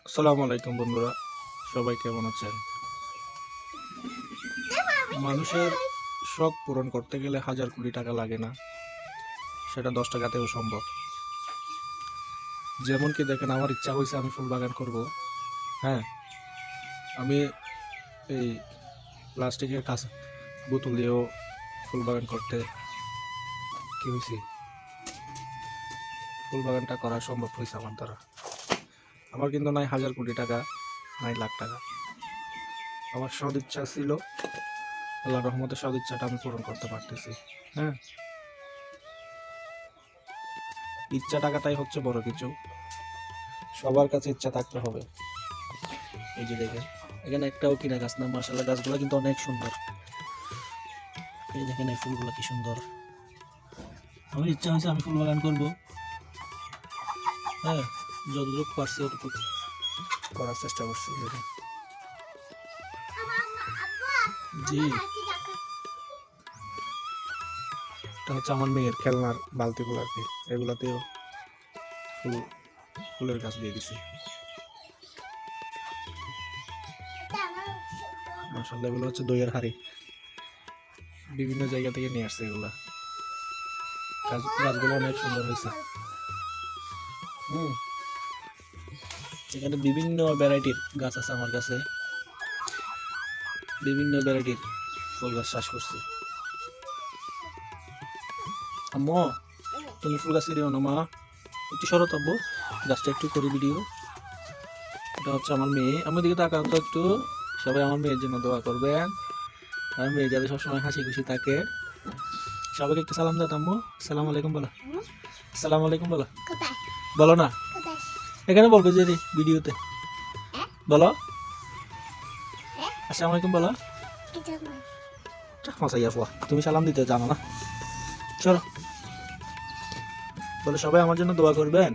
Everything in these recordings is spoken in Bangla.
আসসালামু আলাইকুম বন্ধুরা, সবাই কেমন আছেন? মানুষের শখ পূরণ করতে গেলে হাজার কোটি টাকা লাগে না, সেটা 10 টাকাতেও সম্ভব। যেমন কি দেখেন, আমার ইচ্ছা হয়েছে আমি ফুল বাগান করব। হ্যাঁ, আমি এই প্লাস্টিকের কাঁচ বোতল দিয়েও ফুল বাগান করতে কি হয়েছে, ফুল বাগানটা করা সম্ভব হয়েছে আমার দ্বারা। আমার কিন্তু নাই হাজার কোটি টাকা, নাই লাখ টাকা। আমার সদ ইচ্ছা ছিল, আল্লাহ রহমতের সদ ইচ্ছাটা আমি পূরণ করতে পারতেছি। হ্যাঁ, ইচ্ছা টাকাটাই হচ্ছে বড় কিছু। সবার কাছে ইচ্ছা থাকতে হবে। এই যে দেখেন, এখানে একটাও কিনা গাছ না, মাশাআল্লাহ গাছগুলো কিন্তু অনেক সুন্দর। এই দেখেন এই ফুলগুলো কি সুন্দর। আমার ইচ্ছা হয়েছে আমি ফুল বাগান করবো। হ্যাঁ, যতটুকু পারছি ততটুকু করার চেষ্টা করছি। জি, এটা হচ্ছে আমার মেয়ের খেলনার বালতিগুলো আর কি, এগুলাতেও ফুলের গাছ দিয়ে দিছি। মাশাআল্লাহ, এগুলো হচ্ছে দইয়ের হাড়ি, বিভিন্ন জায়গা থেকে নিয়ে আসছে এগুলা। গাছগুলো অনেক সুন্দর হয়েছে। এখানে বিভিন্ন ভ্যারাইটির গাছ আছে আমার কাছে, বিভিন্ন ভ্যারাইটির ফুল গাছ চাষ করছি। আম্মু, তুমি ফুল গাছ দিও না মা, একটু শরৎ আব্বু, গাছটা একটু করি ভিডিও। এটা হচ্ছে আমার মেয়ে, আমার দিকে তাকাও তো একটু। সবাই আমার মেয়ের জন্য দোয়া করবেন, আমার মেয়ে যাতে সবসময় হাসি খুশি থাকে। সবাইকে একটু সালাম দাও আম্মু, সালাম আলাইকুম বলো, সালাম আলাইকুম বলো। বলো না, এখানে বলবে যে ভিডিওতে বলো, আসসালামু আলাইকুম বলো। তুমি সালাম দিতে জানো না, চলো বলে সবাই আমার জন্য দোয়া করবেন,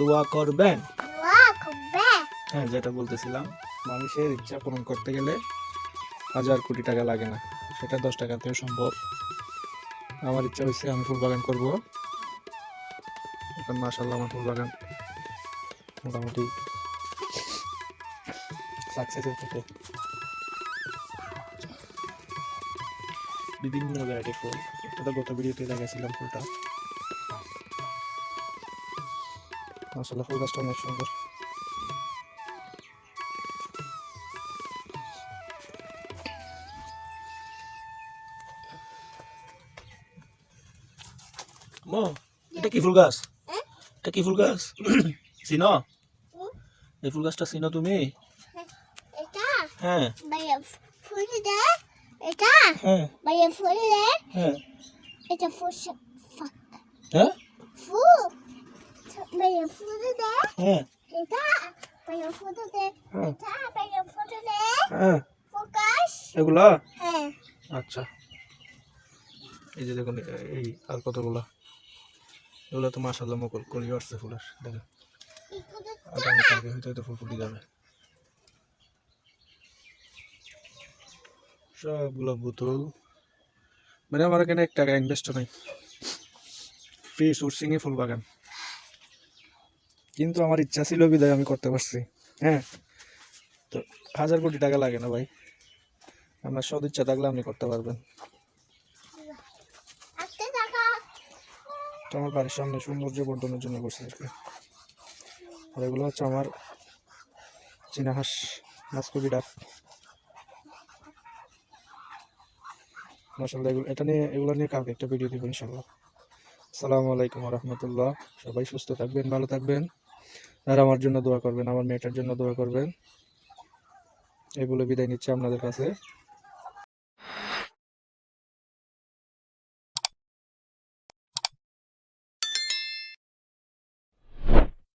দোয়া করবেন। হ্যাঁ, যেটা বলতেছিলাম, মানুষের ইচ্ছা পূরণ করতে গেলে হাজার কোটি টাকা লাগে না, সেটা 10 টাকাতেও সম্ভব। আমার ইচ্ছা হয়েছে আমি ফুল বাগান করব। এখন মাশাআল্লাহ আমার ফুল বাগান মোটামুটি সাকসেসের থেকে। বিভিন্ন ভ্যারাইটি ফুল, এটা গত ভিডিওতে দেখাইছিলাম ফুলটা। মাশাআল্লাহ ফুল গাছটা অনেক সুন্দর। মো, এটা কি ফুল গাছ? এটা কি ফুল গাছ? চিনো এই ফুল গাছটা? চিনো তুমি? হ্যাঁ, এটা হ্যাঁ, বাইরে ফুলে হ্যাঁ, এটা ফুল হ্যাঁ, ফুল বাইরে ফুলে হ্যাঁ, এটা বাইরে ফুলে হ্যাঁ, এটা বাইরে ফুলে হ্যাঁ, ফোকাস এগুলা। হ্যাঁ আচ্ছা, এই যে দেখুন, এই আর কতগুলা, এগুলো তো মাশাআল্লাহ মুকুল কলি আসছে ফুলের। দেখেন আগামীকালকে হয়তো ফুল ফুটে যাবে। সবগুলো বোতল, মানে আমার এখানে 1 টাকা ইনভেস্ট নাই, ফ্রি সোর্সিং এ ফুল বাগান। কিন্তু আমার ইচ্ছা ছিল বিদায় আমি করতে পারছি। হ্যাঁ, তো হাজার কোটি টাকা লাগে না ভাই, আপনার সদ ইচ্ছা থাকলে আপনি করতে পারবেন। আস্তে টাকা তো আমার বাড়ির সামনে সৌন্দর্য বর্ধনের জন্য করছি আর কি। আর এগুলো হচ্ছে আমার চীনা হাঁস, মাসকবি ডাক। মাশাআল্লাহ, এগুলো নিয়ে কালকে একটা ভিডিও দিব ইনশাআল্লাহ। আসসালামু আলাইকুম ওয়া রাহমাতুল্লাহ। সবাই সুস্থ থাকবেন, ভালো থাকবেন, আর আমার জন্য দোয়া করবেন, আমার মেয়েটার জন্য দোয়া করবেন। এগুলো বিদায় নিচ্ছে আপনাদের কাছে।